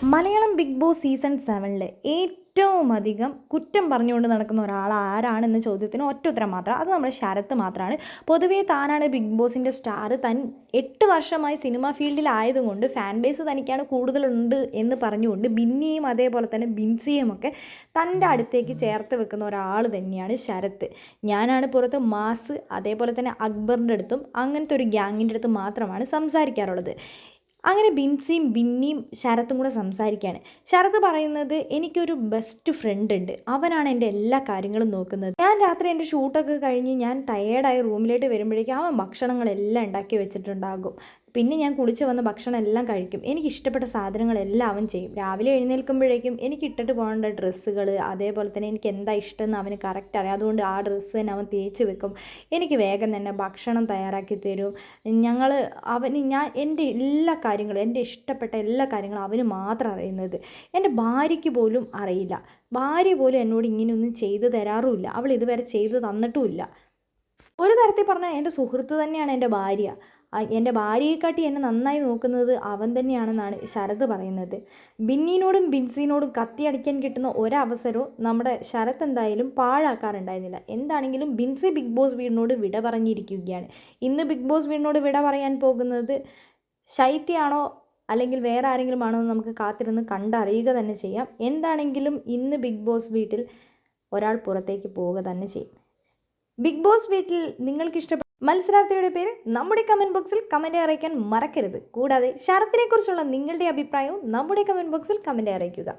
Malayalam big boss season 7 ഏറ്റവും അധികം കുറ്റം പറഞ്ഞുകൊണ്ട് നടക്കുന്ന ഒരാൾ ആരാണെന്ന ചോദ്യത്തിന് ഒറ്റ ഉത്തരം മാത്രം, അത് നമ്മുടെ ശരത്ത് മാത്രമാണ്. പൊതുവേ താനാണ് ബിഗ് ബോസിൻ്റെ സ്റ്റാർ, താൻ 8 വർഷമായി സിനിമ ഫീൽഡിലായതുകൊണ്ട് ഫാൻ ബേസ് തനിക്കാണ് കൂടുതലുണ്ട് എന്ന് പറഞ്ഞുകൊണ്ട് ബിന്നിയും അതേപോലെ തന്നെ ബിൻസിയും ഒക്കെ തൻ്റെ അടുത്തേക്ക് ചേർത്ത് വെക്കുന്ന ഒരാൾ തന്നെയാണ് ശരത്ത്. ഞാനാണ് പുറത്ത് മാസ്, അതേപോലെ തന്നെ അക്ബറിൻ്റെ അടുത്തും അങ്ങനത്തെ ഒരു ഗ്യാങ്ങിൻ്റെ അടുത്ത് മാത്രമാണ് സംസാരിക്കാറുള്ളത്. അങ്ങനെ ബിൻസിയും ബിന്നിയും ശരത്തും കൂടെ സംസാരിക്കുകയാണ്. ശരത്ത് പറയുന്നത്, എനിക്കൊരു ബെസ്റ്റ് ഫ്രണ്ട് ഉണ്ട്, അവനാണ് എൻ്റെ എല്ലാ കാര്യങ്ങളും നോക്കുന്നത്. ഞാൻ രാത്രി എൻ്റെ ഷൂട്ടൊക്കെ കഴിഞ്ഞ് ഞാൻ ടയേർഡായി റൂമിലേക്ക് വരുമ്പോഴേക്കും അവൻ ഭക്ഷണങ്ങളെല്ലാം ഉണ്ടാക്കി വെച്ചിട്ടുണ്ടാകും. പിന്നെ ഞാൻ കുളിച്ച് വന്ന ഭക്ഷണം എല്ലാം കഴിക്കും. എനിക്ക് ഇഷ്ടപ്പെട്ട സാധനങ്ങളെല്ലാം അവൻ ചെയ്യും. രാവിലെ എഴുന്നേൽക്കുമ്പോഴേക്കും എനിക്ക് ഇട്ടിട്ട് പോകേണ്ട ഡ്രസ്സുകൾ, അതേപോലെ തന്നെ എനിക്ക് എന്താ ഇഷ്ടമെന്ന് അവന് കറക്റ്റ് അറിയാം. അതുകൊണ്ട് ആ ഡ്രസ്സ് തന്നെ അവൻ തേച്ച് വെക്കും. എനിക്ക് വേഗം തന്നെ ഭക്ഷണം തയ്യാറാക്കി തരും. ഞാൻ എൻ്റെ എല്ലാ കാര്യങ്ങളും, എൻ്റെ ഇഷ്ടപ്പെട്ട എല്ലാ കാര്യങ്ങളും അവന് മാത്രം അറിയുന്നത്. എൻ്റെ ഭാര്യയ്ക്ക് പോലും അറിയില്ല. ഭാര്യ പോലും എന്നോട് ഇങ്ങനെയൊന്നും ചെയ്തു തരാറുമില്ല. അവൾ ഇതുവരെ ചെയ്തു തന്നിട്ടുമില്ല. ഒരു തരത്തിൽ പറഞ്ഞാൽ എൻ്റെ സുഹൃത്ത് തന്നെയാണ് എൻ്റെ ഭാര്യ. എൻ്റെ ഭാര്യയെക്കാട്ടി എന്നെ നന്നായി നോക്കുന്നത് അവൻ തന്നെയാണെന്നാണ് ശരത് പറയുന്നത്. ബിന്നിനോടും ബിൻസിനോടും കത്തിയടിക്കാൻ കിട്ടുന്ന ഒരവസരവും നമ്മുടെ ശരത് എന്തായാലും പാഴാക്കാറുണ്ടായിരുന്നില്ല. എന്താണെങ്കിലും ബിൻസി ബിഗ് ബോസ് വീടിനോട് വിട പറഞ്ഞിരിക്കുകയാണ്. ഇന്ന് ബിഗ് ബോസ് വീടിനോട് വിട പറയാൻ പോകുന്നത് ശൈത്യാണോ അല്ലെങ്കിൽ വേറെ ആരെങ്കിലും ആണോ എന്ന് നമുക്ക് കാത്തിരുന്ന് കണ്ടറിയുക തന്നെ ചെയ്യാം. എന്താണെങ്കിലും ഇന്ന് ബിഗ് ബോസ് വീട്ടിൽ ഒരാൾ പുറത്തേക്ക് പോവുക തന്നെ ചെയ്യും. ബിഗ് ബോസ് വീട്ടിൽ നിങ്ങൾക്ക് ഇഷ്ടപ്പെട്ട മത്സരാർത്ഥിയുടെ പേര് നമ്മുടെ കമൻറ്റ് ബോക്സിൽ കമൻറ്റ് അറിയിക്കാൻ മറക്കരുത്. കൂടാതെ ശരത്തിനെ കുറിച്ചുള്ള നിങ്ങളുടെ അഭിപ്രായവും നമ്മുടെ കമൻറ്റ് ബോക്സിൽ കമൻറ്റ് അറിയിക്കുക.